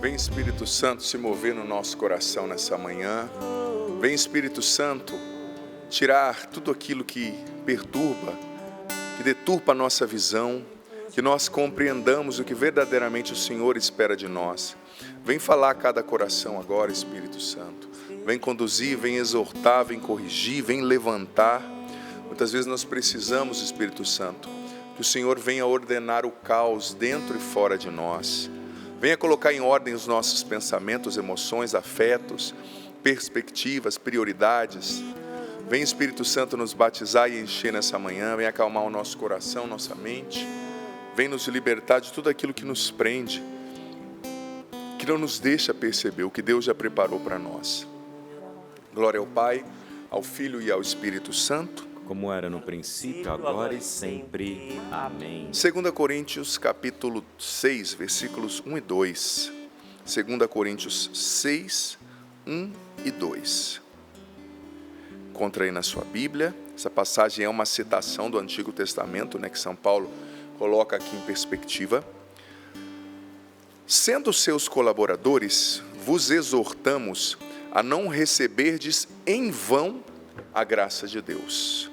Vem Espírito Santo se mover no nosso coração nessa manhã. Vem Espírito Santo tirar tudo aquilo que perturba, que deturpa a nossa visão, que nós compreendamos o que verdadeiramente o Senhor espera de nós. Vem falar a cada coração agora, Espírito Santo. Vem conduzir, vem exortar, vem corrigir, vem levantar. Muitas vezes nós precisamos, Espírito Santo, que o Senhor venha ordenar o caos dentro e fora de nós. Venha colocar em ordem os nossos pensamentos, emoções, afetos, perspectivas, prioridades. Vem Espírito Santo nos batizar e encher nessa manhã. Vem acalmar o nosso coração, nossa mente. Vem nos libertar de tudo aquilo que nos prende, que não nos deixa perceber o que Deus já preparou para nós. Glória ao Pai, ao Filho e ao Espírito Santo, como era no princípio, agora e sempre. Amém. 2 Coríntios capítulo 6, versículos 1 e 2. 2 Coríntios 6, 1 e 2. Encontra aí na sua Bíblia. Essa passagem é uma citação do Antigo Testamento, que São Paulo coloca aqui em perspectiva. Sendo seus colaboradores, vos exortamos a não receberdes em vão a graça de Deus.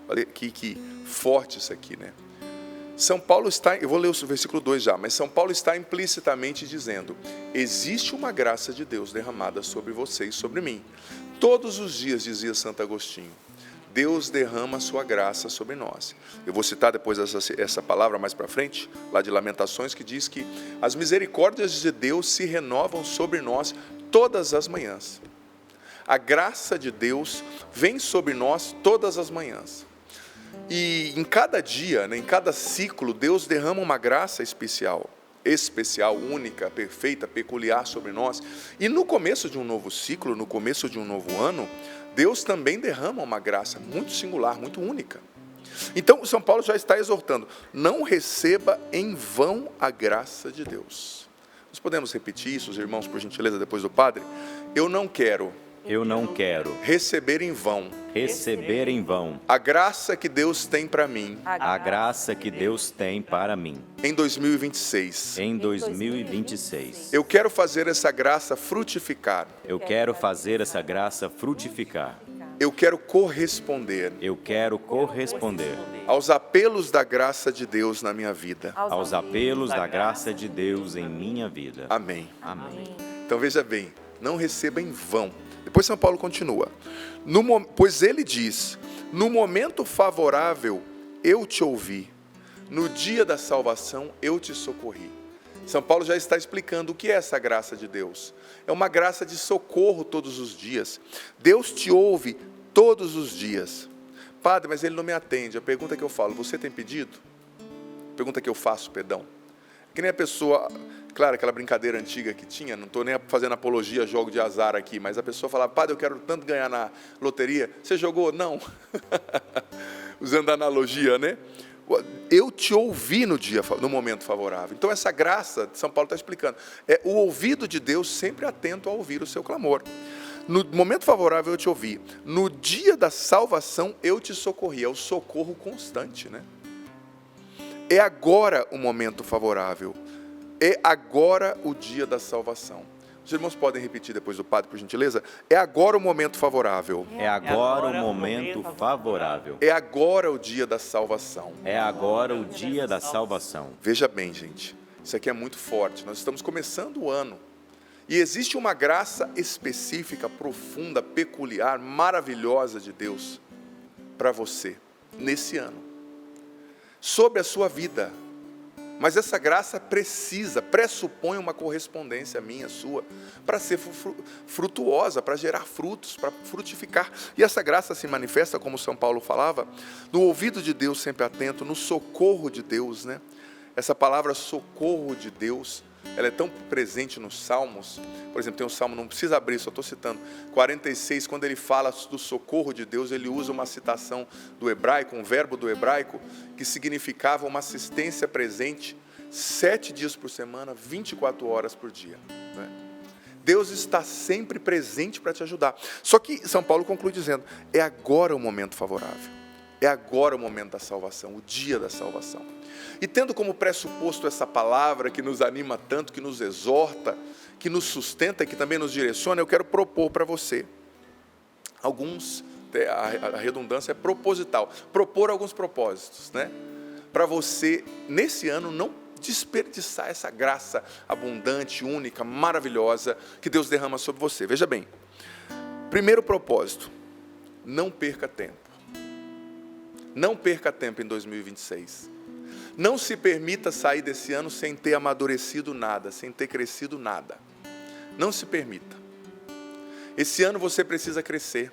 Olha que forte isso aqui, São Paulo está, eu vou ler o versículo 2 já, mas São Paulo está implicitamente dizendo: existe uma graça de Deus derramada sobre você e sobre mim. Todos os dias, dizia Santo Agostinho, Deus derrama a sua graça sobre nós. Eu vou citar depois essa palavra mais para frente, lá de Lamentações, que diz que as misericórdias de Deus se renovam sobre nós todas as manhãs. A graça de Deus vem sobre nós todas as manhãs. E em cada dia, em cada ciclo, Deus derrama uma graça especial, única, perfeita, peculiar sobre nós. E no começo de um novo ciclo, no começo de um novo ano, Deus também derrama uma graça muito singular, muito única. Então, São Paulo já está exortando: não receba em vão a graça de Deus. Nós podemos repetir isso, os irmãos, por gentileza, depois do Padre? Eu não quero receber em vão a graça que Deus tem para mim, em 2026. Eu quero fazer essa graça frutificar. Eu quero corresponder aos apelos da graça de Deus na minha vida. Amém. Então veja bem, não receba em vão. Depois São Paulo continua: pois ele diz, no momento favorável eu te ouvi, no dia da salvação eu te socorri. São Paulo já está explicando o que é essa graça de Deus. É uma graça de socorro todos os dias. Deus te ouve todos os dias. Padre, mas ele não me atende. A pergunta que eu falo: você tem pedido? Pergunta que eu faço, perdão. Que nem a pessoa, claro, aquela brincadeira antiga que tinha, não estou nem fazendo apologia a jogo de azar aqui, mas a pessoa fala: padre, eu quero tanto ganhar na loteria. Você jogou? Não. Usando a analogia, Eu te ouvi no momento favorável. Então essa graça, São Paulo está explicando, é o ouvido de Deus sempre atento a ouvir o seu clamor. No momento favorável eu te ouvi, no dia da salvação eu te socorri. É o socorro constante, É agora o momento favorável, é agora o dia da salvação. Os irmãos podem repetir depois do Padre, por gentileza? É agora o momento favorável. É agora o momento favorável. É agora o dia da salvação. Veja bem, gente, isso aqui é muito forte. Nós estamos começando o ano. E existe uma graça específica, profunda, peculiar, maravilhosa de Deus para você, nesse ano, sobre a sua vida. Mas essa graça pressupõe uma correspondência minha, sua, para ser frutuosa, para gerar frutos, para frutificar. E essa graça se manifesta, como São Paulo falava, no ouvido de Deus sempre atento, no socorro de Deus, Essa palavra socorro de Deus, ela é tão presente nos Salmos. Por exemplo, tem um Salmo, não precisa abrir, só estou citando, 46, quando ele fala do socorro de Deus, ele usa uma citação do hebraico, um verbo do hebraico, que significava uma assistência presente 7 dias por semana, 24 horas por dia. Deus está sempre presente para te ajudar. Só que São Paulo conclui dizendo: é agora o momento favorável. É agora o momento da salvação, o dia da salvação. E tendo como pressuposto essa palavra que nos anima tanto, que nos exorta, que nos sustenta, que também nos direciona, eu quero propor para você alguns, a redundância é proposital, propor alguns propósitos, né? Para você, nesse ano, não desperdiçar essa graça abundante, única, maravilhosa que Deus derrama sobre você. Veja bem, primeiro propósito, não perca tempo. Não perca tempo em 2026. Não se permita sair desse ano sem ter amadurecido nada, sem ter crescido nada. Não se permita. Esse ano você precisa crescer.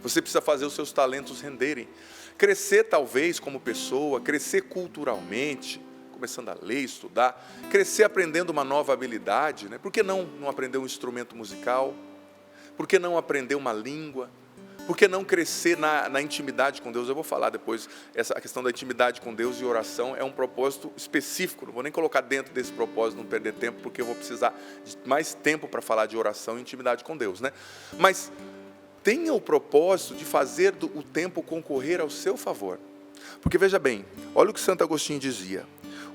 Você precisa fazer os seus talentos renderem. Crescer talvez como pessoa, crescer culturalmente, começando a ler, estudar, crescer aprendendo uma nova habilidade, né? Por que não aprender um instrumento musical? Por que não aprender uma língua? Por que não crescer na intimidade com Deus? Eu vou falar depois, a questão da intimidade com Deus e oração é um propósito específico. Não vou nem colocar dentro desse propósito, não perder tempo, porque eu vou precisar de mais tempo para falar de oração e intimidade com Deus, né? Mas tenha o propósito de fazer o tempo concorrer ao seu favor. Porque veja bem, olha o que Santo Agostinho dizia.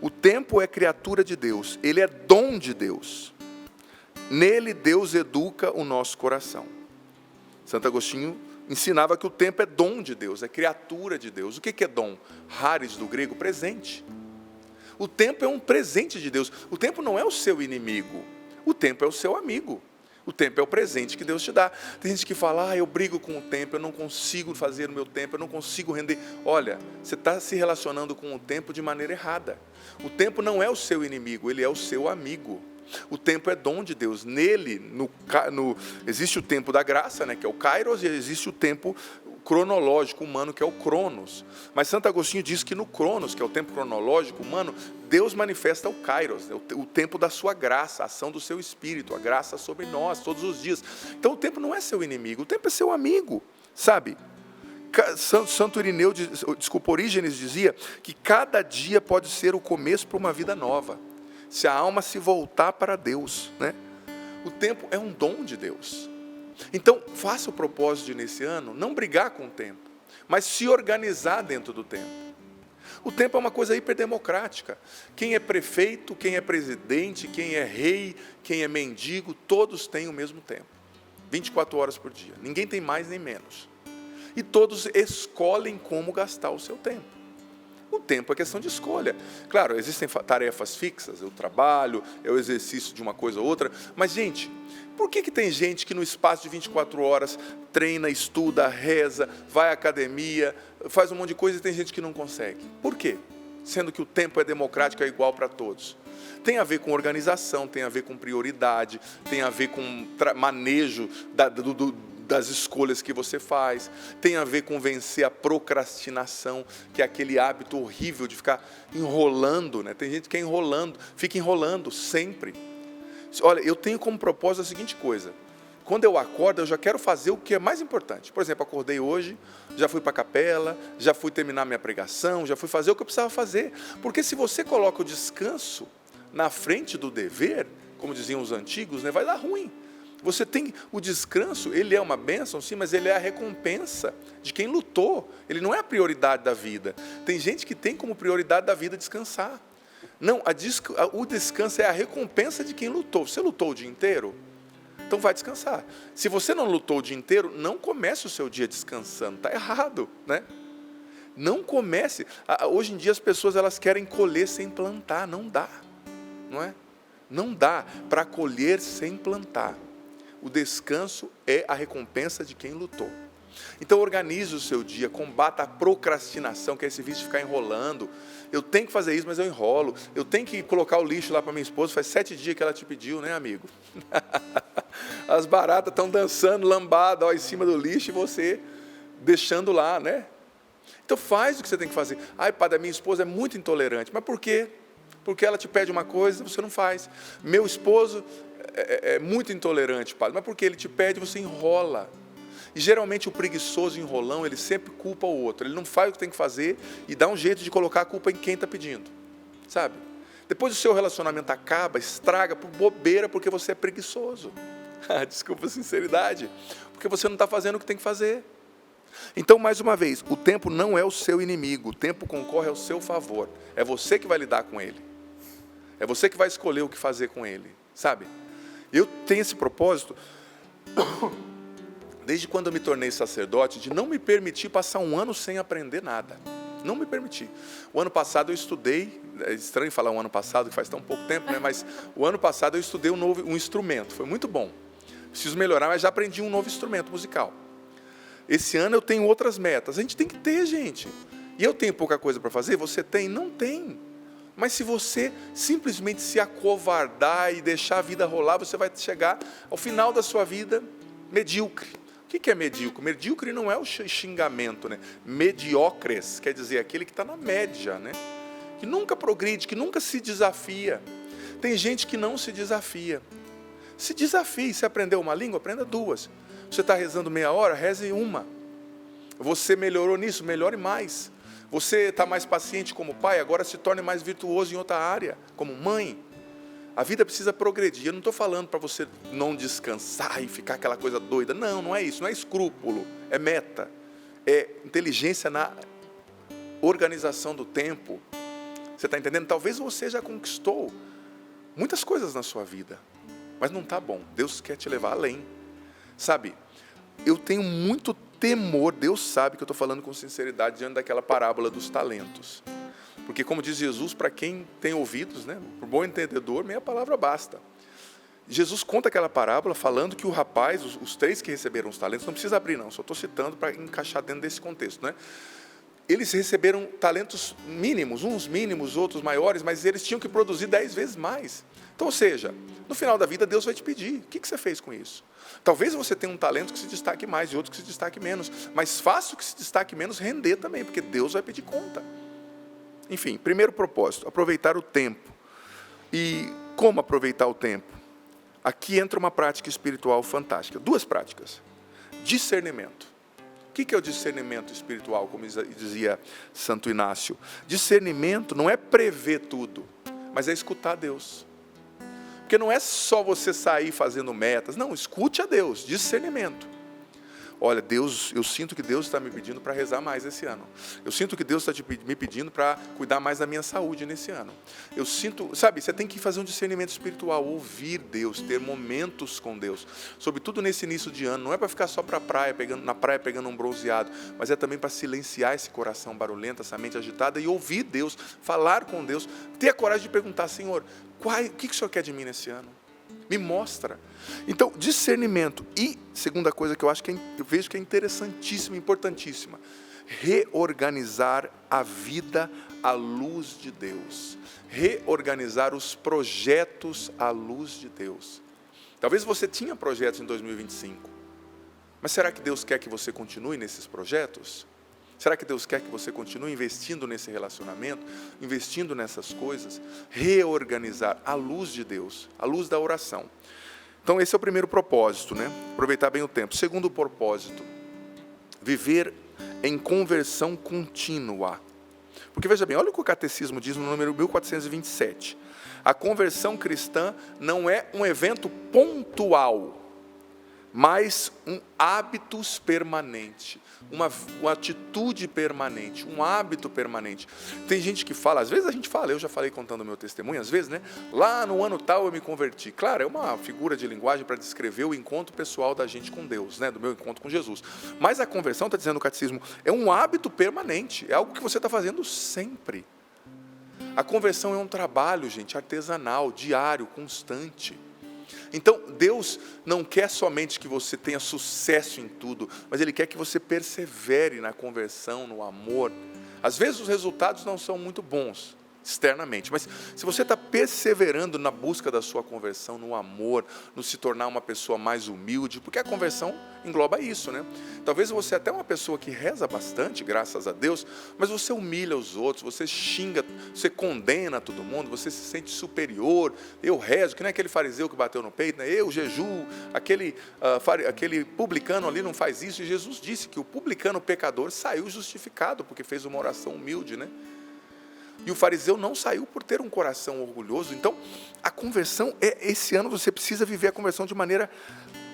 O tempo é criatura de Deus, ele é dom de Deus. Nele Deus educa o nosso coração. Santo Agostinho ensinava que o tempo é dom de Deus, é criatura de Deus. O que é dom? Haris, do grego, presente. O tempo é um presente de Deus. O tempo não é o seu inimigo, o tempo é o seu amigo. O tempo é o presente que Deus te dá. Tem gente que fala, eu brigo com o tempo, eu não consigo fazer o meu tempo, eu não consigo render. Olha, você está se relacionando com o tempo de maneira errada. O tempo não é o seu inimigo, ele é o seu amigo. O tempo é dom de Deus. Nele, existe o tempo da graça, né, que é o Kairos, e existe o tempo cronológico humano, que é o Cronos. Mas Santo Agostinho diz que no Cronos, que é o tempo cronológico humano, Deus manifesta o Kairos, o tempo da sua graça, a ação do seu Espírito, a graça sobre nós, todos os dias. Então o tempo não é seu inimigo, o tempo é seu amigo, sabe? Santo Irineu, Orígenes dizia que cada dia pode ser o começo para uma vida nova, se a alma se voltar para Deus, né? O tempo é um dom de Deus. Então, faça o propósito de, nesse ano, não brigar com o tempo, mas se organizar dentro do tempo. O tempo é uma coisa hiperdemocrática. Quem é prefeito, quem é presidente, quem é rei, quem é mendigo, todos têm o mesmo tempo. 24 horas por dia. Ninguém tem mais nem menos. E todos escolhem como gastar o seu tempo. O tempo é questão de escolha. Claro, existem tarefas fixas, eu trabalho, é o exercício de uma coisa ou outra, mas, gente, por que tem gente que no espaço de 24 horas treina, estuda, reza, vai à academia, faz um monte de coisa e tem gente que não consegue? Por quê? Sendo que o tempo é democrático, é igual para todos. Tem a ver com organização, tem a ver com prioridade, tem a ver com manejo das escolhas que você faz, tem a ver com vencer a procrastinação, que é aquele hábito horrível de ficar enrolando, né? Tem gente que fica enrolando sempre. Olha, eu tenho como propósito a seguinte coisa: quando eu acordo, eu já quero fazer o que é mais importante. Por exemplo, acordei hoje, já fui para a capela, já fui terminar minha pregação, já fui fazer o que eu precisava fazer. Porque se você coloca o descanso na frente do dever, como diziam os antigos, né, vai dar ruim. Você tem o descanso, ele é uma bênção, sim, mas ele é a recompensa de quem lutou. Ele não é a prioridade da vida. Tem gente que tem como prioridade da vida descansar. Não, o descanso é a recompensa de quem lutou. Você lutou o dia inteiro? Então vai descansar. Se você não lutou o dia inteiro, não comece o seu dia descansando. Está errado, né? Não comece. Hoje em dia as pessoas elas querem colher sem plantar. Não dá, não é? Não dá para colher sem plantar. O descanso é a recompensa de quem lutou. Então organize o seu dia, combata a procrastinação, que é esse vício de ficar enrolando. Eu tenho que fazer isso, mas eu enrolo. Eu tenho que colocar o lixo lá para minha esposa, faz 7 dias que ela te pediu, né, amigo? As baratas estão dançando lambada em cima do lixo e você deixando lá, né? Então faz o que você tem que fazer. Ai, padre, a minha esposa é muito intolerante. Mas por quê? Porque ela te pede uma coisa, você não faz. Meu esposo é muito intolerante, padre, mas porque ele te pede, você enrola. E geralmente o preguiçoso enrolão, ele sempre culpa o outro. Ele não faz o que tem que fazer e dá um jeito de colocar a culpa em quem está pedindo, sabe? Depois o seu relacionamento acaba, estraga por bobeira, porque você é preguiçoso. Desculpa a sinceridade. Porque você não está fazendo o que tem que fazer. Então, mais uma vez, o tempo não é o seu inimigo, o tempo concorre ao seu favor. É você que vai lidar com ele. É você que vai escolher o que fazer com ele, sabe? Eu tenho esse propósito, desde quando eu me tornei sacerdote, de não me permitir passar um ano sem aprender nada. Não me permiti. O ano passado eu estudei, é estranho falar um ano passado, que faz tão pouco tempo, né? Mas o ano passado eu estudei um instrumento, foi muito bom. Preciso melhorar, mas já aprendi um novo instrumento musical. Esse ano eu tenho outras metas. A gente tem que ter, gente. E eu tenho pouca coisa para fazer, você tem? Não tem. Mas se você simplesmente se acovardar e deixar a vida rolar, você vai chegar ao final da sua vida medíocre. O que é medíocre? Medíocre não é o xingamento, né? Mediocres quer dizer aquele que está na média, né? Que nunca progride, que nunca se desafia. Tem gente que não se desafia. Se desafie. Se aprendeu uma língua, aprenda duas. Você está rezando meia hora, reze uma. Você melhorou nisso, melhore mais. Você está mais paciente como pai, agora se torne mais virtuoso em outra área, como mãe. A vida precisa progredir. Eu não estou falando para você não descansar e ficar aquela coisa doida. Não, não é isso. Não é escrúpulo. É meta. É inteligência na organização do tempo. Você está entendendo? Talvez você já conquistou muitas coisas na sua vida, mas não está bom. Deus quer te levar além. Sabe, eu tenho muito temor. Deus sabe que eu estou falando com sinceridade diante daquela parábola dos talentos. Porque, como diz Jesus, para quem tem ouvidos, né, para o bom entendedor, meia palavra basta. Jesus conta aquela parábola falando que o rapaz, os 3 que receberam os talentos, não precisa abrir não, só estou citando para encaixar dentro desse contexto, né? Eles receberam talentos mínimos, uns mínimos, outros maiores, mas eles tinham que produzir 10 vezes mais. Então, ou seja, no final da vida, Deus vai te pedir, o que você fez com isso? Talvez você tenha um talento que se destaque mais e outro que se destaque menos, mas faça o que se destaque menos render também, porque Deus vai pedir conta. Enfim, primeiro propósito, aproveitar o tempo. E como aproveitar o tempo? Aqui entra uma prática espiritual fantástica. 2 práticas. Discernimento. O que é o discernimento espiritual, como dizia Santo Inácio? Discernimento não é prever tudo, mas é escutar Deus. Porque não é só você sair fazendo metas. Não, escute a Deus. Discernimento. Olha, Deus, eu sinto que Deus está me pedindo para rezar mais esse ano. Eu sinto que Deus está me pedindo para cuidar mais da minha saúde nesse ano. Eu sinto, sabe, você tem que fazer um discernimento espiritual, ouvir Deus, ter momentos com Deus. Sobretudo nesse início de ano, não é para ficar só na praia pegando um bronzeado, mas é também para silenciar esse coração barulhento, essa mente agitada e ouvir Deus, falar com Deus, ter a coragem de perguntar, Senhor, o que o Senhor quer de mim nesse ano? Me mostra. Então, discernimento. E, segunda coisa que eu vejo que é interessantíssima, importantíssima, reorganizar a vida à luz de Deus. Reorganizar os projetos à luz de Deus. Talvez você tinha projetos em 2025, mas será que Deus quer que você continue nesses projetos? Será que Deus quer que você continue investindo nesse relacionamento, investindo nessas coisas? Reorganizar à luz de Deus, à luz da oração. Então esse é o primeiro propósito, né? Aproveitar bem o tempo. Segundo propósito, viver em conversão contínua. Porque veja bem, olha o que o Catecismo diz no número 1427. A conversão cristã não é um evento pontual, mas um hábitus permanente, uma atitude permanente, um hábito permanente. Tem gente que fala, às vezes a gente fala, eu já falei contando o meu testemunho, às vezes, né? Lá no ano tal eu me converti. Claro, é uma figura de linguagem para descrever o encontro pessoal da gente com Deus, né? Do meu encontro com Jesus. Mas a conversão, está dizendo o Catecismo, é um hábito permanente, é algo que você está fazendo sempre. A conversão é um trabalho, gente, artesanal, diário, constante. Então, Deus não quer somente que você tenha sucesso em tudo, mas Ele quer que você persevere na conversão, no amor. Às vezes os resultados não são muito bons externamente, mas se você está perseverando na busca da sua conversão, no amor, no se tornar uma pessoa mais humilde, porque a conversão engloba isso, né? Talvez você até é uma pessoa que reza bastante, graças a Deus, mas você humilha os outros, você xinga, você condena todo mundo, você se sente superior. Eu rezo, que nem aquele fariseu que bateu no peito, né? Eu jejuo, aquele publicano ali não faz isso, e Jesus disse que o publicano pecador saiu justificado, porque fez uma oração humilde, né? E o fariseu não saiu por ter um coração orgulhoso. Então, a conversão esse ano você precisa viver a conversão de maneira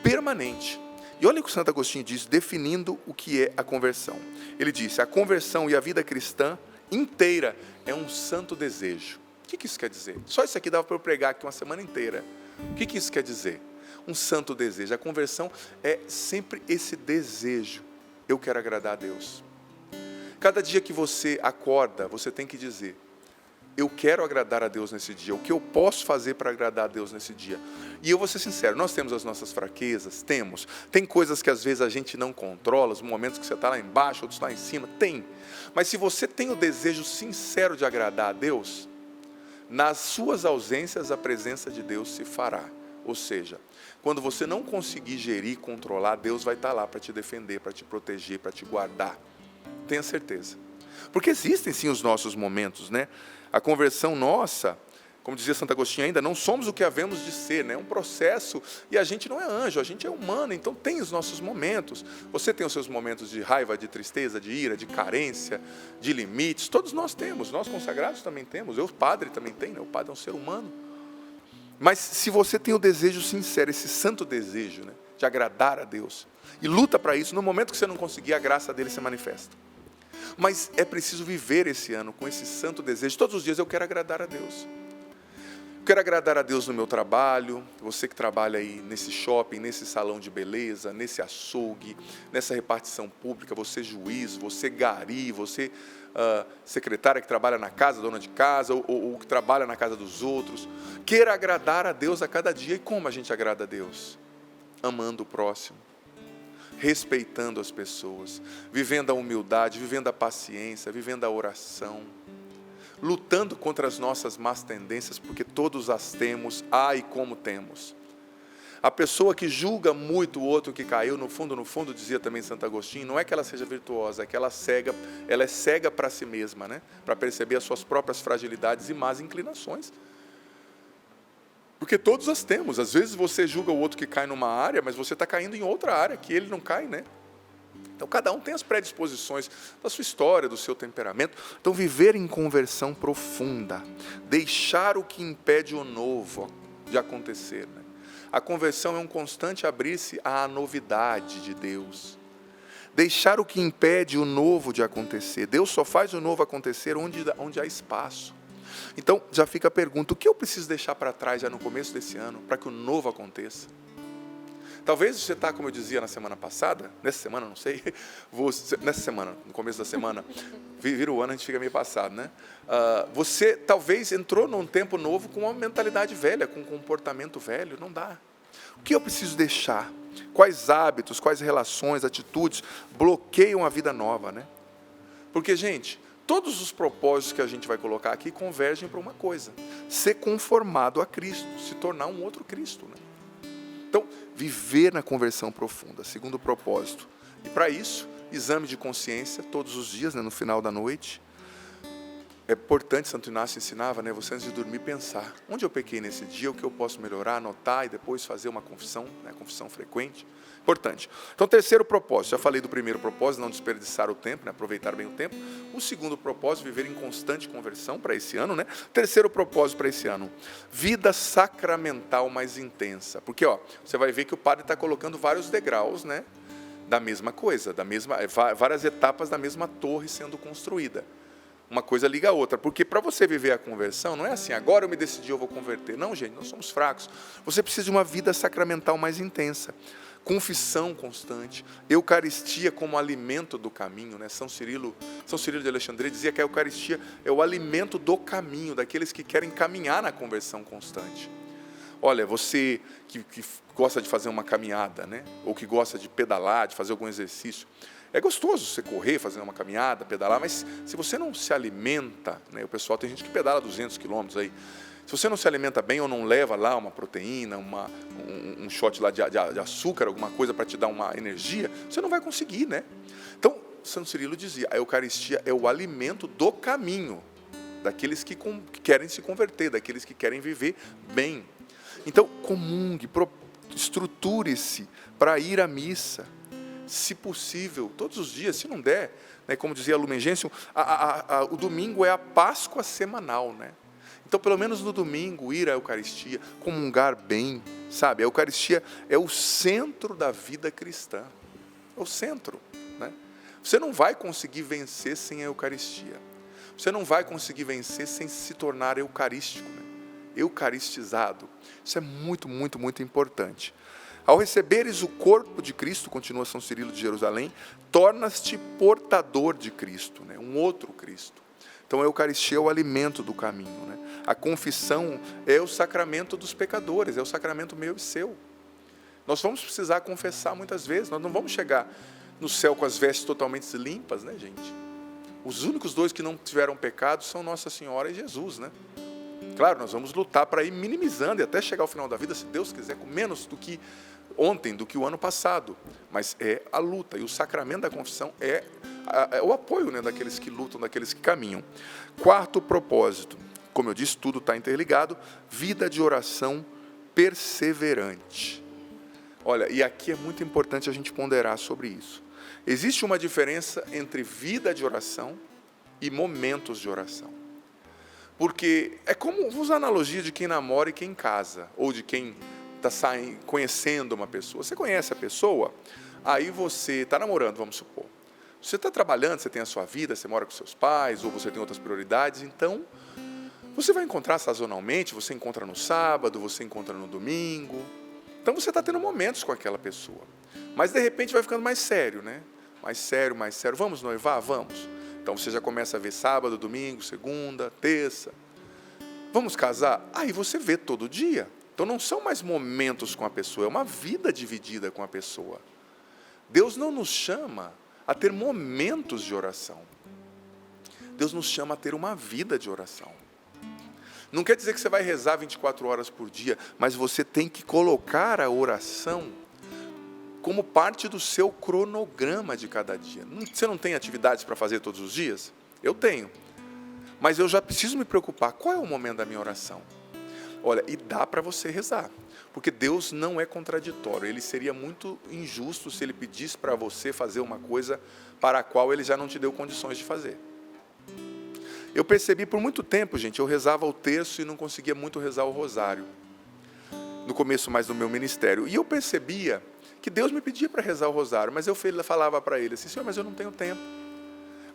permanente. E E olha o que Santo Agostinho diz, definindo o que é a conversão. Ele disse, a conversão e a vida cristã inteira é um santo desejo. O que isso quer dizer? Só isso aqui dava para eu pregar aqui uma semana inteira. O que isso quer dizer? Um santo desejo. A conversão é sempre esse desejo. Eu quero agradar a Deus. Cada dia que você acorda, você tem que dizer, eu quero agradar a Deus nesse dia. O que eu posso fazer para agradar a Deus nesse dia? E eu vou ser sincero, nós temos as nossas fraquezas, temos. Tem coisas que às vezes a gente não controla, os momentos que você está lá embaixo, outros lá em cima, tem. Mas se você tem o desejo sincero de agradar a Deus, nas suas ausências a presença de Deus se fará. Ou seja, quando você não conseguir gerir, controlar, Deus vai estar lá para te defender, para te proteger, para te guardar. Tenha certeza. Porque existem sim os nossos momentos, né? A conversão nossa, como dizia Santo Agostinho ainda, não somos o que havemos de ser, né? É um processo, e a gente não é anjo, a gente é humano, então tem os nossos momentos. Você tem os seus momentos de raiva, de tristeza, de ira, de carência, de limites, todos nós temos, nós consagrados também temos, o padre também tem, né? O padre é um ser humano. Mas se você tem o desejo sincero, esse santo desejo, né, de agradar a Deus, e luta para isso, no momento que você não conseguir, a graça dele se manifesta. Mas é preciso viver esse ano com esse santo desejo. Todos os dias eu quero agradar a Deus. Eu quero agradar a Deus no meu trabalho, você que trabalha aí nesse shopping, nesse salão de beleza, nesse açougue, nessa repartição pública, você juiz, você gari, você secretária que trabalha na casa, dona de casa, ou que trabalha na casa dos outros. Queira agradar a Deus a cada dia. E como a gente agrada a Deus? Amando o próximo, respeitando as pessoas, vivendo a humildade, vivendo a paciência, vivendo a oração, lutando contra as nossas más tendências, porque todos as temos, e como temos. A pessoa que julga muito o outro que caiu, no fundo, dizia também Santo Agostinho, não é que ela seja virtuosa, é que ela é cega para si mesma, né? Para perceber as suas próprias fragilidades e más inclinações. Porque todos as temos. Às vezes você julga o outro que cai numa área, mas você está caindo em outra área, que ele não cai, né? Então, cada um tem as predisposições da sua história, do seu temperamento. Então, viver em conversão profunda, deixar o que impede o novo de acontecer, né? A conversão é um constante abrir-se à novidade de Deus. Deixar o que impede o novo de acontecer. Deus só faz o novo acontecer onde há espaço. Então, já fica a pergunta, o que eu preciso deixar para trás já no começo desse ano, para que o novo aconteça? Talvez você está, como eu dizia na semana passada, nessa semana, não sei, nessa semana, no começo da semana, vira o ano, a gente fica meio passado, né? Você talvez entrou num tempo novo com uma mentalidade velha, com um comportamento velho, não dá. O que eu preciso deixar? Quais hábitos, quais relações, atitudes bloqueiam a vida nova, né? Porque, gente, todos os propósitos que a gente vai colocar aqui convergem para uma coisa: ser conformado a Cristo, se tornar um outro Cristo, né? Então, viver na conversão profunda, segundo propósito. E para isso, exame de consciência todos os dias, né, no final da noite. É importante, Santo Inácio ensinava, né, você antes de dormir pensar, onde eu pequei nesse dia, o que eu posso melhorar, anotar e depois fazer uma confissão, né, confissão frequente. Importante. Então, terceiro propósito, já falei do primeiro propósito, não desperdiçar o tempo, né, aproveitar bem o tempo. O segundo propósito, viver em constante conversão para esse ano, né? Terceiro propósito para esse ano, vida sacramental mais intensa. Porque, você vai ver que o padre está colocando vários degraus, né, da mesma coisa, várias etapas da mesma torre sendo construída. Uma coisa liga a outra, porque para você viver a conversão, não é assim, agora eu me decidi, eu vou converter. Não, gente, nós somos fracos. Você precisa de uma vida sacramental mais intensa. Confissão constante, Eucaristia como alimento do caminho, né? São Cirilo de Alexandria dizia que a Eucaristia é o alimento do caminho, daqueles que querem caminhar na conversão constante. Olha, você que gosta de fazer uma caminhada, né? Ou que gosta de pedalar, de fazer algum exercício, é gostoso você correr, fazer uma caminhada, pedalar, mas se você não se alimenta, né? O pessoal, tem gente que pedala 200 quilômetros aí, se você não se alimenta bem ou não leva lá uma proteína, um shot lá de açúcar, alguma coisa para te dar uma energia, você não vai conseguir, né? Então, Santo Cirilo dizia, a Eucaristia é o alimento do caminho, daqueles que querem se converter, daqueles que querem viver bem. Então, comungue, estruture-se para ir à missa, se possível, todos os dias, se não der, né, como dizia a Lumen Gentium, o domingo é a Páscoa semanal, né? Então, pelo menos no domingo, ir à Eucaristia, comungar bem, sabe? A Eucaristia é o centro da vida cristã. É o centro, né? Você não vai conseguir vencer sem a Eucaristia. Você não vai conseguir vencer sem se tornar eucarístico, né? Eucaristizado. Isso é muito, muito, muito importante. Ao receberes o corpo de Cristo, continua São Cirilo de Jerusalém, tornas-te portador de Cristo, né? Um outro Cristo. Então a Eucaristia é o alimento do caminho, né? A confissão é o sacramento dos pecadores, é o sacramento meu e seu. Nós vamos precisar confessar muitas vezes, nós não vamos chegar no céu com as vestes totalmente limpas, né, gente? Os únicos dois que não tiveram pecado são Nossa Senhora e Jesus, né? Claro, nós vamos lutar para ir minimizando e até chegar ao final da vida, se Deus quiser, com menos do que ontem, do que o ano passado. Mas é a luta, e o sacramento da confissão é o apoio, né, daqueles que lutam, daqueles que caminham. Quarto propósito, como eu disse, tudo está interligado, vida de oração perseverante. Olha, e aqui é muito importante a gente ponderar sobre isso. Existe uma diferença entre vida de oração e momentos de oração. Porque é como usar a analogia de quem namora e quem casa, ou de quem está conhecendo uma pessoa. Você conhece a pessoa, aí você está namorando, vamos supor. Você está trabalhando, você tem a sua vida, você mora com seus pais, ou você tem outras prioridades, então você vai encontrar sazonalmente, você encontra no sábado, você encontra no domingo. Então você está tendo momentos com aquela pessoa. Mas de repente vai ficando mais sério, né? Mais sério, mais sério. Vamos noivar? Vamos. Então você já começa a ver sábado, domingo, segunda, terça. Vamos casar? Aí você vê todo dia. Então não são mais momentos com a pessoa, é uma vida dividida com a pessoa. Deus não nos chama a ter momentos de oração. Deus nos chama a ter uma vida de oração. Não quer dizer que você vai rezar 24 horas por dia, mas você tem que colocar a oração como parte do seu cronograma de cada dia. Você não tem atividades para fazer todos os dias? Eu tenho. Mas eu já preciso me preocupar. Qual é o momento da minha oração? Olha, e dá para você rezar. Porque Deus não é contraditório. Ele seria muito injusto se Ele pedisse para você fazer uma coisa para a qual Ele já não te deu condições de fazer. Eu percebi por muito tempo, gente, eu rezava o terço e não conseguia muito rezar o rosário. No começo mais do meu ministério. E eu percebia que Deus me pedia para rezar o rosário, mas eu falava para Ele assim, Senhor, mas eu não tenho tempo.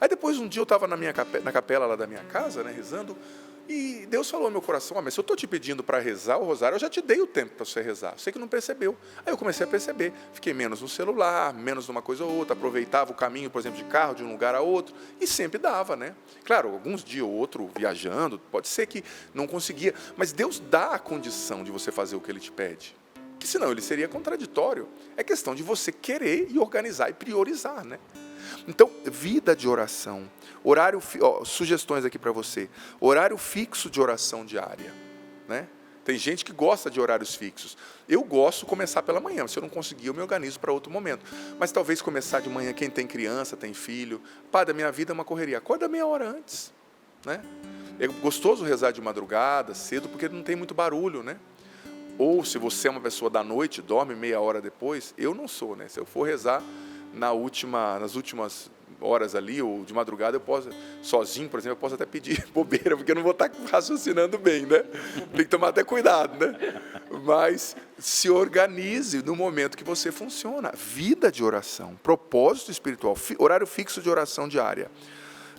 Aí depois um dia eu estava na capela lá da minha casa, né, rezando, e Deus falou no meu coração, mas se eu estou te pedindo para rezar o rosário, eu já te dei o tempo para você rezar, você que não percebeu. Aí eu comecei a perceber, fiquei menos no celular, menos numa coisa ou outra, aproveitava o caminho, por exemplo, de carro, de um lugar a outro, e sempre dava, né? Claro, alguns dias ou outro viajando, pode ser que não conseguia, mas Deus dá a condição de você fazer o que Ele te pede. Que senão Ele seria contraditório. É questão de você querer e organizar e priorizar, né? Então, vida de oração, horário, sugestões aqui para você, horário fixo de oração diária, né? Tem gente que gosta de horários fixos. Eu gosto de começar pela manhã, se eu não conseguir eu me organizo para outro momento. Mas talvez começar de manhã, quem tem criança, tem filho, pá, da minha vida é uma correria, acorda meia hora antes, né? É gostoso rezar de madrugada, cedo, porque não tem muito barulho, né? Ou se você é uma pessoa da noite, dorme meia hora depois, eu não sou, né? Se eu for rezar nas últimas horas ali, ou de madrugada, eu posso, sozinho, por exemplo, eu posso até pedir bobeira, porque eu não vou estar raciocinando bem, né? Tem que tomar até cuidado, né? Mas se organize no momento que você funciona. Vida de oração, propósito espiritual, horário fixo de oração diária,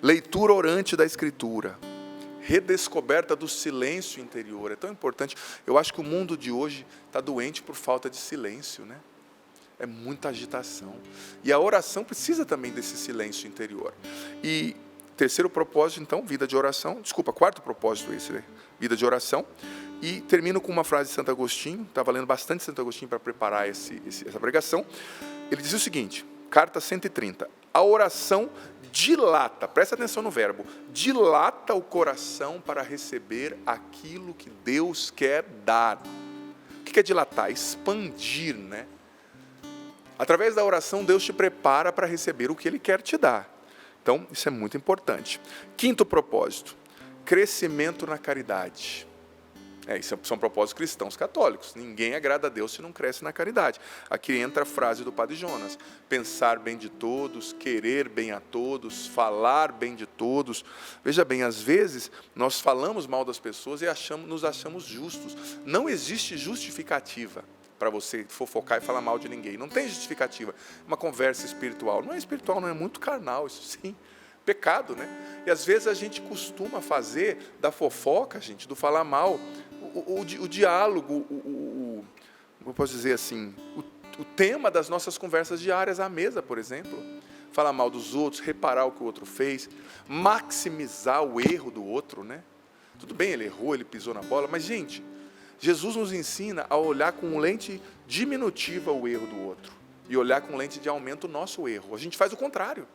leitura orante da Escritura, redescoberta do silêncio interior. É tão importante. Eu acho que o mundo de hoje está doente por falta de silêncio, né? É muita agitação. E a oração precisa também desse silêncio interior. E terceiro propósito, então, vida de oração. Desculpa, quarto propósito esse, né? Vida de oração. E termino com uma frase de Santo Agostinho. Estava lendo bastante Santo Agostinho para preparar essa pregação. Ele dizia o seguinte, carta 130. A oração dilata, presta atenção no verbo, dilata o coração para receber aquilo que Deus quer dar. O que é dilatar? Expandir, né? Através da oração, Deus te prepara para receber o que Ele quer te dar. Então, isso é muito importante. Quinto propósito, crescimento na caridade. Isso são propósitos cristãos católicos. Ninguém agrada a Deus se não cresce na caridade. Aqui entra a frase do Padre Jonas: pensar bem de todos, querer bem a todos, falar bem de todos. Veja bem, às vezes nós falamos mal das pessoas e nos achamos justos. Não existe justificativa para você fofocar e falar mal de ninguém. Não tem justificativa. Uma conversa espiritual. Não é espiritual, não, é muito carnal, isso sim. Pecado, né? E às vezes a gente costuma fazer da fofoca, gente, do falar mal, o diálogo, como eu posso dizer assim, o tema das nossas conversas diárias à mesa, por exemplo. Falar mal dos outros, reparar o que o outro fez, maximizar o erro do outro, né? Tudo bem, ele errou, ele pisou na bola, mas, gente, Jesus nos ensina a olhar com lente diminutiva o erro do outro e olhar com lente de aumento o nosso erro. A gente faz o contrário.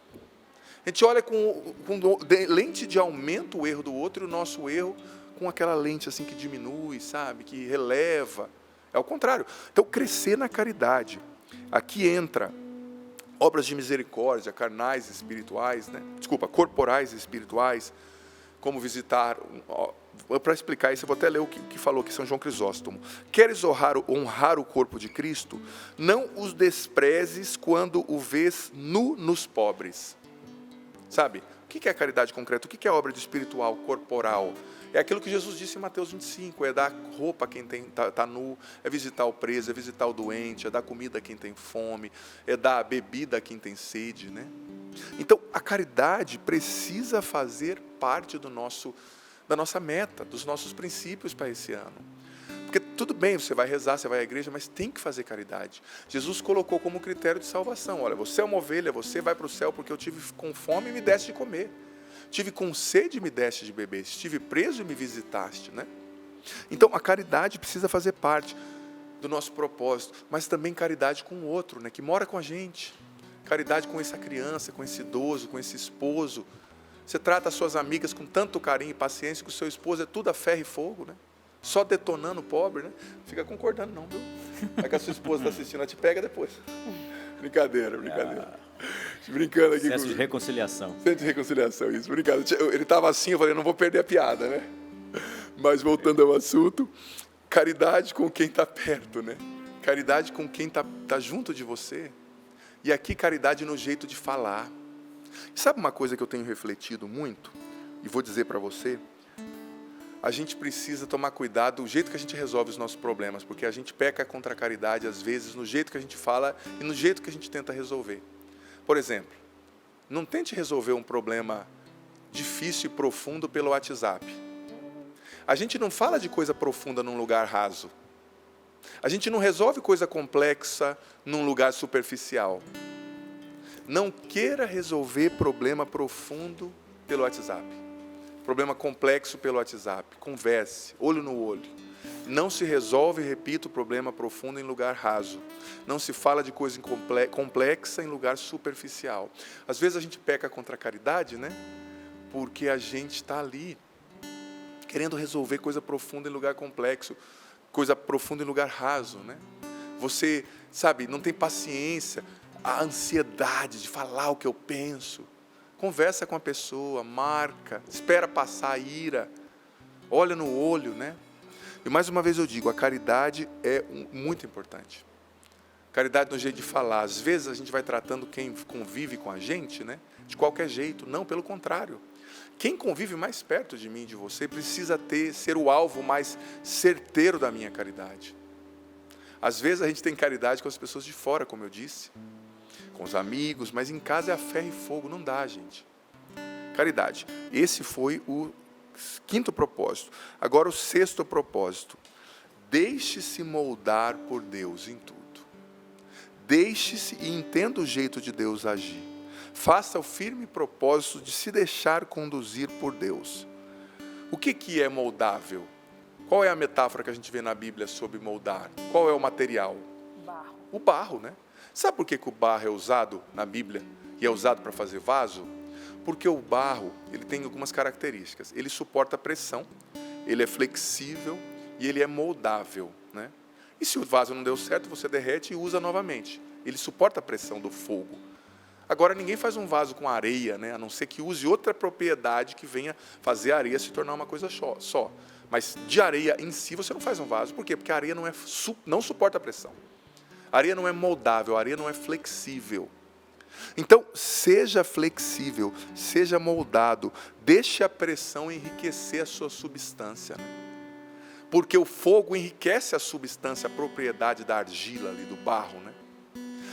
A gente olha com lente de aumento o erro do outro e o nosso erro com aquela lente assim que diminui, sabe, que releva. É o contrário. Então, crescer na caridade. Aqui entra obras de misericórdia, carnais espirituais, né? Corporais e espirituais, como visitar. Para explicar isso, eu vou até ler o que falou aqui São João Crisóstomo. Queres honrar o corpo de Cristo? Não os desprezes quando o vês nu nos pobres. Sabe? O que é a caridade concreta? O que é a obra de espiritual, corporal? É aquilo que Jesus disse em Mateus 25, é dar roupa a quem está nu, é visitar o preso, é visitar o doente, é dar comida a quem tem fome, é dar bebida a quem tem sede, né? Então, a caridade precisa fazer parte da nossa meta, dos nossos princípios para esse ano. Porque tudo bem, você vai rezar, você vai à igreja, mas tem que fazer caridade. Jesus colocou como critério de salvação: olha, você é uma ovelha, você vai para o céu porque eu tive com fome e me deste de comer. Tive com sede e me deste de beber. Estive preso e me visitaste, né? Então, a caridade precisa fazer parte do nosso propósito, mas também caridade com o outro, né, que mora com a gente. Caridade com essa criança, com esse idoso, com esse esposo. Você trata as suas amigas com tanto carinho e paciência que o seu esposo é tudo a ferro e fogo, né? Só detonando o pobre, né? Fica concordando não, viu? É que a sua esposa está assistindo, ela te pega depois. Brincadeira. Brincando aqui. Senso de reconciliação. Senso de reconciliação, isso, brincando. Ele estava assim, eu falei, não vou perder a piada, né? Mas voltando ao assunto, caridade com quem está perto, né? Caridade com quem está junto de você. E aqui caridade no jeito de falar. E sabe uma coisa que eu tenho refletido muito? E vou dizer para você, a gente precisa tomar cuidado do jeito que a gente resolve os nossos problemas, porque a gente peca contra a caridade, às vezes, no jeito que a gente fala e no jeito que a gente tenta resolver. Por exemplo, não tente resolver um problema difícil e profundo pelo WhatsApp. A gente não fala de coisa profunda num lugar raso. A gente não resolve coisa complexa num lugar superficial. Não queira resolver problema profundo pelo WhatsApp. Problema complexo pelo WhatsApp. Converse, olho no olho. Não se resolve, repito, problema profundo em lugar raso. Não se fala de coisa complexa em lugar superficial. Às vezes a gente peca contra a caridade, né? Porque a gente está ali querendo resolver coisa profunda em lugar complexo, coisa profunda em lugar raso, né? Você, sabe, não tem paciência, a ansiedade de falar o que eu penso. Conversa com a pessoa, marca, espera passar a ira, olha no olho, né? E mais uma vez eu digo, a caridade é muito importante. Caridade no jeito de falar. Às vezes a gente vai tratando quem convive com a gente, né, de qualquer jeito. Não, pelo contrário. Quem convive mais perto de mim e de você precisa ser o alvo mais certeiro da minha caridade. Às vezes a gente tem caridade com as pessoas de fora, como eu disse, com os amigos, mas em casa é a ferro e fogo, não dá, gente. Caridade. Esse foi o 5º propósito. Agora o 6º propósito. Deixe-se moldar por Deus em tudo. Deixe-se e entenda o jeito de Deus agir. Faça o firme propósito de se deixar conduzir por Deus. O que é moldável? Qual é a metáfora que a gente vê na Bíblia sobre moldar? Qual é o material? Barro. O barro, né? Sabe por que o barro é usado na Bíblia e é usado para fazer vaso? Porque o barro, ele tem algumas características. Ele suporta pressão, ele é flexível e ele é moldável, né? E se o vaso não deu certo, você derrete e usa novamente. Ele suporta a pressão do fogo. Agora, ninguém faz um vaso com areia, né? A não ser que use outra propriedade que venha fazer a areia se tornar uma coisa só. Mas de areia em si, você não faz um vaso. Por quê? Porque a areia não suporta a pressão. A areia não é moldável, a areia não é flexível. Então, seja flexível, seja moldado, deixe a pressão enriquecer a sua substância, né? Porque o fogo enriquece a substância, a propriedade da argila ali, do barro, né?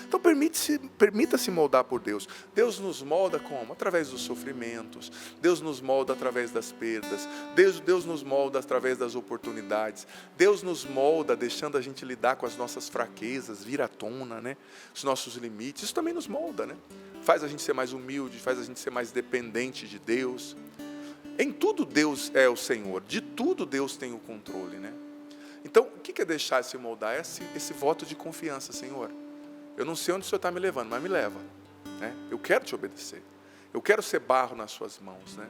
Então, permita-se moldar por Deus. Deus nos molda como? Através dos sofrimentos. Deus nos molda através das perdas. Deus nos molda através das oportunidades. Deus nos molda deixando a gente lidar com as nossas fraquezas, vir à tona, né? Os nossos limites. Isso também nos molda, né? Faz a gente ser mais humilde, faz a gente ser mais dependente de Deus. Em tudo Deus é o Senhor. De tudo Deus tem o controle, né? Então, o que é deixar-se moldar? É esse voto de confiança, Senhor. Eu não sei onde o Senhor está me levando, mas me leva, né? Eu quero te obedecer. Eu quero ser barro nas suas mãos, né?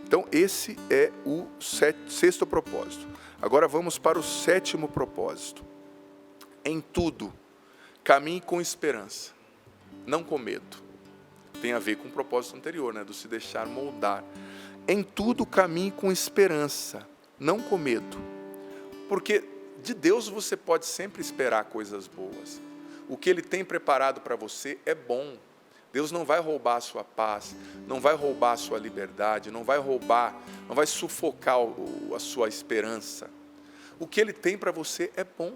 Então, esse é o sexto propósito. Agora vamos para o sétimo propósito. Em tudo, caminhe com esperança, não com medo. Tem a ver com o propósito anterior, né? Do se deixar moldar. Em tudo, caminhe com esperança, não com medo. Porque de Deus você pode sempre esperar coisas boas. O que Ele tem preparado para você é bom. Deus não vai roubar a sua paz, não vai roubar a sua liberdade, não vai sufocar a sua esperança. O que Ele tem para você é bom.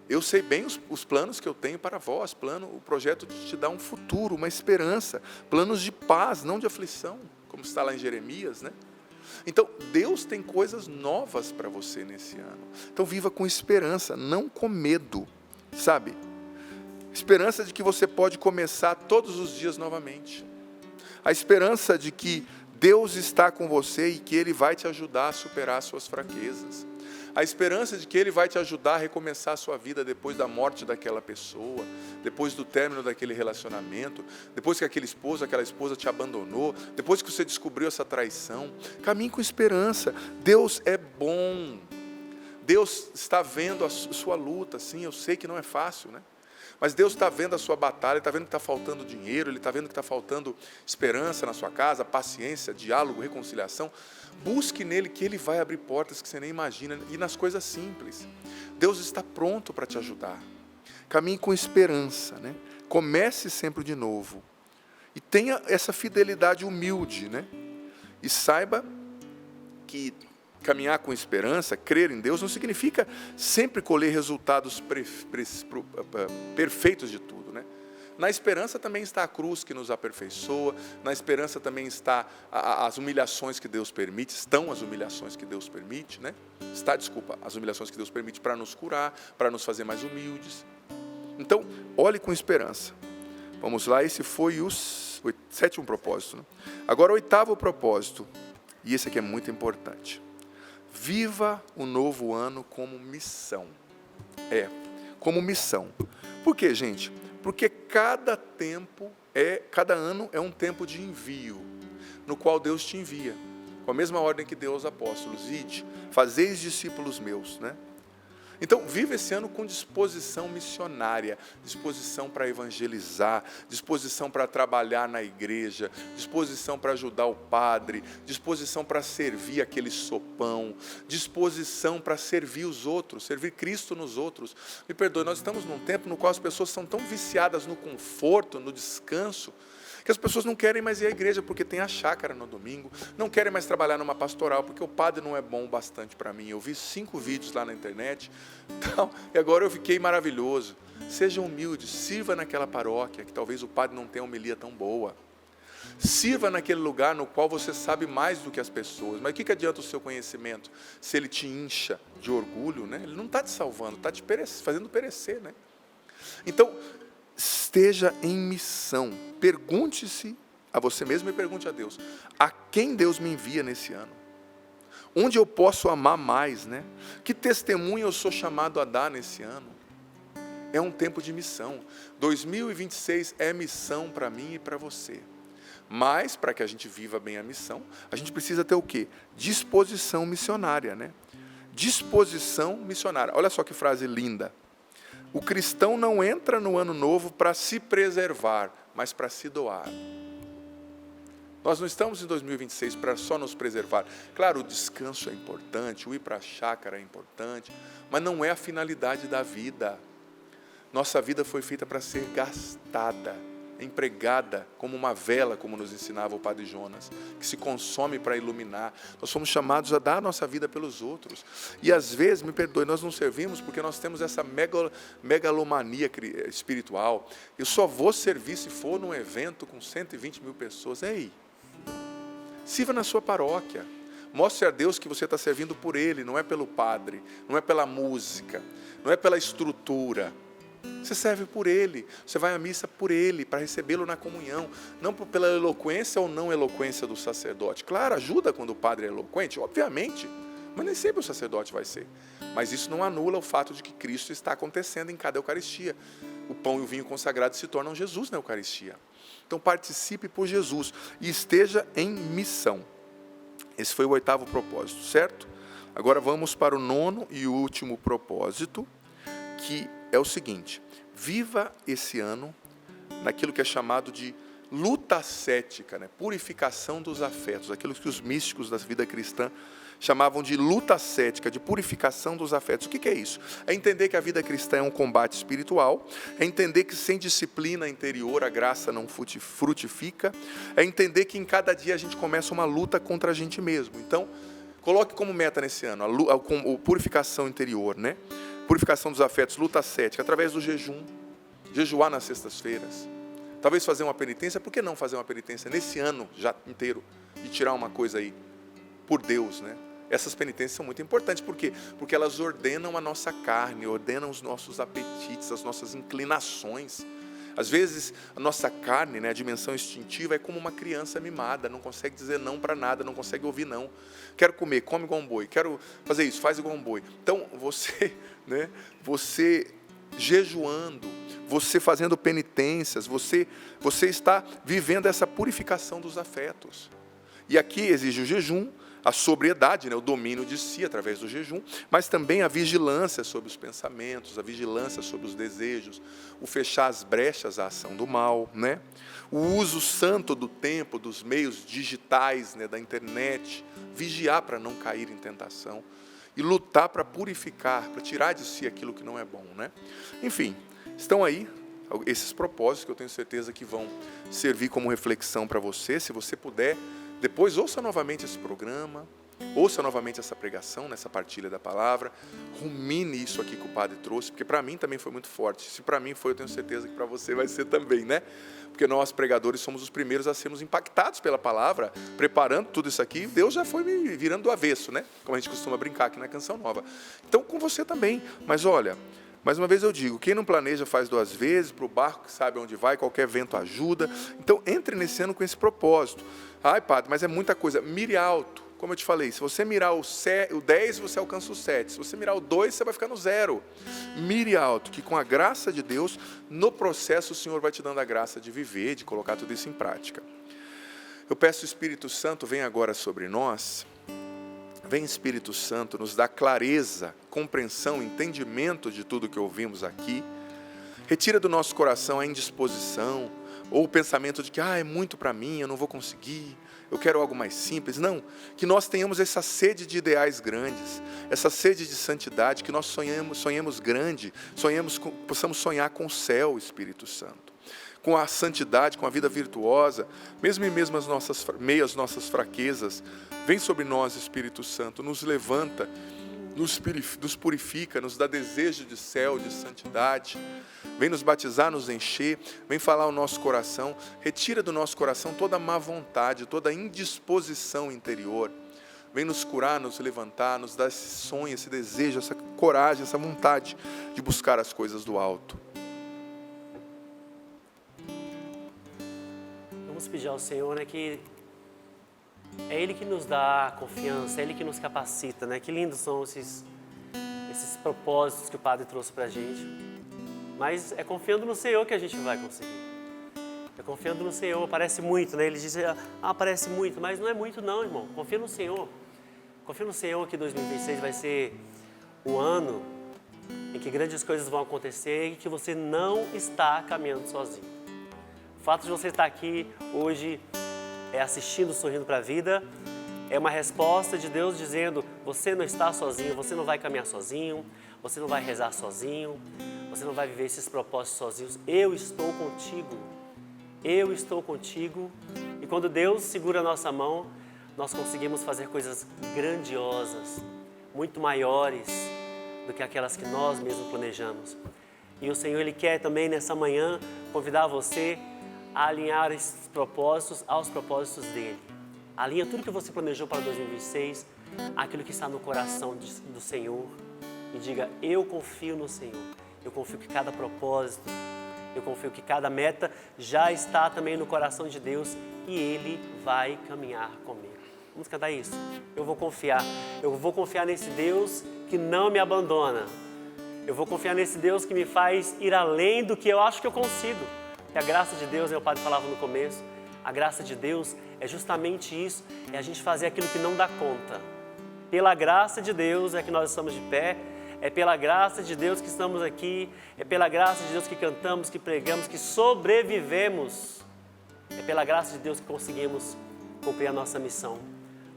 Eu sei bem os planos que eu tenho para vós, o projeto de te dar um futuro, uma esperança, planos de paz, não de aflição, como está lá em Jeremias, né? Então, Deus tem coisas novas para você nesse ano. Então, viva com esperança, não com medo. Sabe? Esperança de que você pode começar todos os dias novamente. A esperança de que Deus está com você e que Ele vai te ajudar a superar as suas fraquezas. A esperança de que Ele vai te ajudar a recomeçar a sua vida depois da morte daquela pessoa, depois do término daquele relacionamento, depois que aquela esposa te abandonou, depois que você descobriu essa traição. Caminhe com esperança. Deus é bom. Deus está vendo a sua luta, sim, eu sei que não é fácil, né? Mas Deus está vendo a sua batalha, Ele está vendo que está faltando dinheiro, Ele está vendo que está faltando esperança na sua casa, paciência, diálogo, reconciliação. Busque nele que Ele vai abrir portas que você nem imagina, e nas coisas simples. Deus está pronto para te ajudar. Caminhe com esperança, né? Comece sempre de novo. E tenha essa fidelidade humilde, né? E saiba que caminhar com esperança, crer em Deus, não significa sempre colher resultados perfeitos de tudo, né? Na esperança também está a cruz que nos aperfeiçoa, na esperança também está as humilhações que Deus permite, estão as humilhações que Deus permite, né? As humilhações que Deus permite para nos curar, para nos fazer mais humildes. Então, olhe com esperança. Vamos lá, esse foi o sétimo propósito, né? Agora, o oitavo propósito, e esse aqui é muito importante. Viva o novo ano como missão. Como missão. Por quê, gente? Porque cada ano é um tempo de envio, no qual Deus te envia. Com a mesma ordem que deu aos apóstolos: ide, fazeis discípulos meus, né? Então, viva esse ano com disposição missionária, disposição para evangelizar, disposição para trabalhar na igreja, disposição para ajudar o padre, disposição para servir aquele sopão, disposição para servir os outros, servir Cristo nos outros. Me perdoe, nós estamos num tempo no qual as pessoas são tão viciadas no conforto, no descanso, que as pessoas não querem mais ir à igreja porque tem a chácara no domingo, não querem mais trabalhar numa pastoral porque o padre não é bom o bastante para mim. Eu vi 5 vídeos lá na internet, e agora eu fiquei maravilhoso. Seja humilde, sirva naquela paróquia que talvez o padre não tenha homilia tão boa. Sirva naquele lugar no qual você sabe mais do que as pessoas. Mas o que adianta o seu conhecimento se ele te incha de orgulho, né? Ele não está te salvando, está te fazendo perecer, né? Então, esteja em missão. Pergunte-se a você mesmo e pergunte a Deus: a quem Deus me envia nesse ano? Onde eu posso amar mais, né? Que testemunho eu sou chamado a dar nesse ano? É um tempo de missão. 2026 é missão para mim e para você. Mas, para que a gente viva bem a missão, a gente precisa ter o quê? Disposição missionária, né? Disposição missionária. Olha só que frase linda. O cristão não entra no ano novo para se preservar, mas para se doar. Nós não estamos em 2026 para só nos preservar. Claro, o descanso é importante, o ir para a chácara é importante, mas não é a finalidade da vida. Nossa vida foi feita para ser gastada, empregada como uma vela, como nos ensinava o Padre Jonas, que se consome para iluminar. Nós fomos chamados a dar a nossa vida pelos outros. E às vezes, me perdoe, nós não servimos porque nós temos essa megalomania espiritual. Eu só vou servir se for num evento com 120 mil pessoas. Ei, sirva na sua paróquia. Mostre a Deus que você está servindo por Ele, não é pelo padre, não é pela música, não é pela estrutura. Você serve por Ele, você vai à missa por Ele, para recebê-lo na comunhão, não pela eloquência ou não eloquência do sacerdote. Claro, ajuda quando o padre é eloquente, obviamente, mas nem sempre o sacerdote vai ser. Mas isso não anula o fato de que Cristo está acontecendo em cada Eucaristia. O pão e o vinho consagrados se tornam Jesus na Eucaristia. Então participe por Jesus e esteja em missão. Esse foi o 8º propósito, certo? Agora vamos para o 9º e último propósito, que é o seguinte: viva esse ano naquilo que é chamado de luta ascética, né? Purificação dos afetos, aquilo que os místicos da vida cristã chamavam de luta ascética, de purificação dos afetos. O que é isso? É entender que a vida cristã é um combate espiritual, é entender que sem disciplina interior a graça não frutifica, é entender que em cada dia a gente começa uma luta contra a gente mesmo. Então, coloque como meta nesse ano a purificação interior, né? Purificação dos afetos, luta ascética, através do jejum, jejuar nas sextas-feiras. Talvez fazer uma penitência, por que não fazer uma penitência nesse ano já inteiro e tirar uma coisa aí por Deus, né? Essas penitências são muito importantes, por quê? Porque elas ordenam a nossa carne, ordenam os nossos apetites, as nossas inclinações. Às vezes, a nossa carne, né, a dimensão instintiva, é como uma criança mimada, não consegue dizer não para nada, não consegue ouvir não. Quero comer, come igual um boi. Quero fazer isso, faz igual um boi. Então, você jejuando, você fazendo penitências, você está vivendo essa purificação dos afetos. E aqui exige o jejum, a sobriedade, né, o domínio de si através do jejum, mas também a vigilância sobre os pensamentos, a vigilância sobre os desejos, o fechar as brechas à ação do mal, né? O uso santo do tempo, dos meios digitais, né, da internet, vigiar para não cair em tentação e lutar para purificar, para tirar de si aquilo que não é bom, né? Enfim, estão aí esses propósitos que eu tenho certeza que vão servir como reflexão para você. Se você puder, depois ouça novamente esse programa, ouça novamente essa pregação, nessa partilha da palavra, rumine isso aqui que o padre trouxe, porque para mim também foi muito forte. Se para mim foi, eu tenho certeza que para você vai ser também, né? Porque nós, pregadores, somos os primeiros a sermos impactados pela palavra, preparando tudo isso aqui, Deus já foi me virando do avesso, né? Como a gente costuma brincar aqui na Canção Nova. Então, com você também. Mas olha, mais uma vez eu digo, quem não planeja faz 2 vezes, para o barco que sabe onde vai, qualquer vento ajuda. Então, entre nesse ano com esse propósito. Ai, padre, mas é muita coisa. Mire alto. Como eu te falei, se você mirar o 10, você alcança o 7. Se você mirar o 2, você vai ficar no 0. Mire alto, que com a graça de Deus, no processo o Senhor vai te dando a graça de viver, de colocar tudo isso em prática. Eu peço o Espírito Santo, vem agora sobre nós. Vem, Espírito Santo, nos dá clareza, compreensão, entendimento de tudo que ouvimos aqui. Retira do nosso coração a indisposição, ou o pensamento de que é muito para mim, eu não vou conseguir, eu quero algo mais simples. Não, que nós tenhamos essa sede de ideais grandes, essa sede de santidade, que nós sonhemos grande, possamos sonhar com o céu, Espírito Santo, com a santidade, com a vida virtuosa, mesmo em meio às nossas fraquezas. Vem sobre nós, Espírito Santo, nos levanta, nos purifica, nos dá desejo de céu, de santidade. Vem nos batizar, nos encher, vem falar ao nosso coração. Retira do nosso coração toda má vontade, toda indisposição interior. Vem nos curar, nos levantar, nos dar esse sonho, esse desejo, essa coragem, essa vontade de buscar as coisas do alto. Vamos pedir ao Senhor, né, que é Ele que nos dá confiança, é Ele que nos capacita, né? Que lindos são esses propósitos que o Padre trouxe para a gente. Mas é confiando no Senhor que a gente vai conseguir. É confiando no Senhor, parece muito, né? Ele diz, parece muito, mas não é muito não, irmão. Confia no Senhor. Confia no Senhor que 2026 vai ser o ano em que grandes coisas vão acontecer e que você não está caminhando sozinho. O fato de você estar aqui hoje assistindo, sorrindo para a vida, é uma resposta de Deus dizendo: você não está sozinho, você não vai caminhar sozinho, você não vai rezar sozinho, você não vai viver esses propósitos sozinhos. Eu estou contigo. Eu estou contigo. E quando Deus segura a nossa mão, nós conseguimos fazer coisas grandiosas, muito maiores do que aquelas que nós mesmos planejamos. E o Senhor, Ele quer também nessa manhã convidar você a alinhar esses propósitos aos propósitos dEle. Alinha tudo que você planejou para 2026, aquilo que está no coração do Senhor, e diga: eu confio no Senhor, eu confio que cada propósito, eu confio que cada meta já está também no coração de Deus e Ele vai caminhar comigo. Vamos cantar isso? Eu vou confiar nesse Deus que não me abandona. Eu vou confiar nesse Deus que me faz ir além do que eu acho que eu consigo. E a graça de Deus, meu padre falava no começo, a graça de Deus é justamente isso, é a gente fazer aquilo que não dá conta. Pela graça de Deus é que nós estamos de pé, é pela graça de Deus que estamos aqui, é pela graça de Deus que cantamos, que pregamos, que sobrevivemos. É pela graça de Deus que conseguimos cumprir a nossa missão.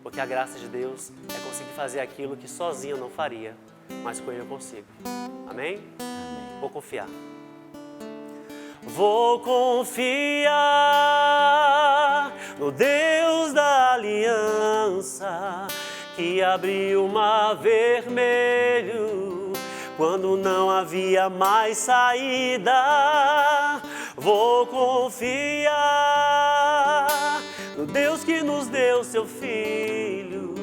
Porque a graça de Deus é conseguir fazer aquilo que sozinho eu não faria, mas com Ele eu consigo. Amém? Vou confiar. Vou confiar no Deus da aliança, que abriu o mar vermelho quando não havia mais saída. Vou confiar no Deus que nos deu seu Filho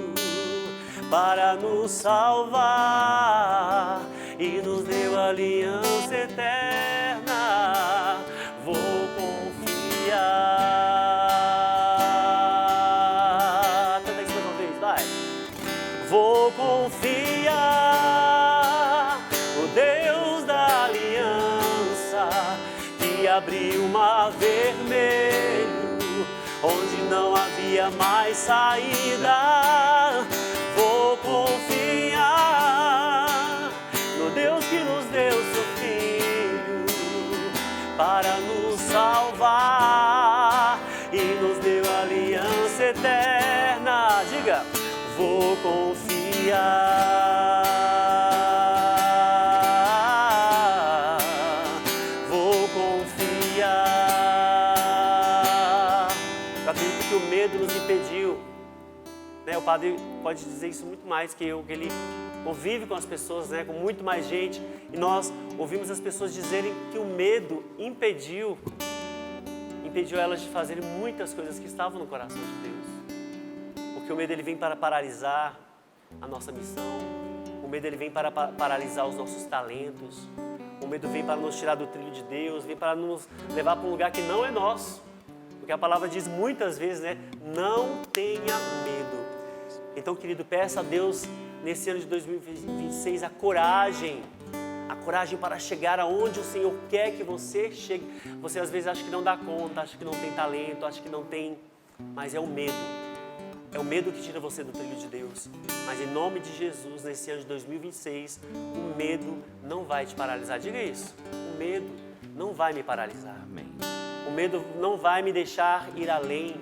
para nos salvar e nos deu a aliança eterna. Vou confiar. Canta isso mais uma vez, vai. Vou confiar no Deus da aliança, que abriu o mar vermelho onde não havia mais saída. Vou confiar no Deus que nos deu seu Filho para nos salvar e nos deu a aliança eterna. Diga: vou confiar, vou confiar. Eu acredito que o medo nos impediu, né? O padre pode dizer isso muito mais que eu, que ele convive com as pessoas, né? Com muito mais gente, e nós ouvimos as pessoas dizerem que o medo impediu elas de fazerem muitas coisas que estavam no coração de Deus. Porque o medo, ele vem para paralisar a nossa missão, o medo, ele vem para paralisar os nossos talentos, o medo vem para nos tirar do trilho de Deus, vem para nos levar para um lugar que não é nosso. Porque a palavra diz muitas vezes, né? Não tenha medo. Então, querido, peça a Deus nesse ano de 2026 a coragem para chegar aonde o Senhor quer que você chegue. Você às vezes acha que não dá conta, acha que não tem talento, acha que não tem, mas é o medo. É o medo que tira você do trilho de Deus. Mas em nome de Jesus, nesse ano de 2026, o medo não vai te paralisar. Diga isso. O medo não vai me paralisar. Amém. O medo não vai me deixar ir além.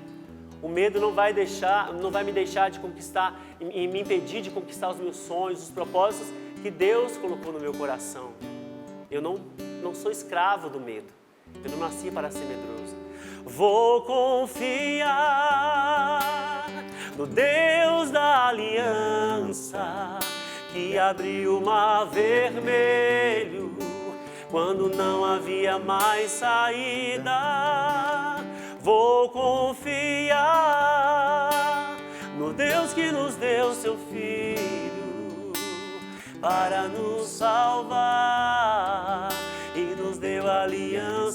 O medo não vai me deixar de conquistar e me impedir de conquistar os meus sonhos, os propósitos que Deus colocou no meu coração. Eu não sou escravo do medo. Eu não nasci para ser medroso. Vou confiar no Deus da aliança, que abriu o mar vermelho quando não havia mais saída. Vou confiar no Deus que nos deu seu Filho para nos salvar e nos deu a aliança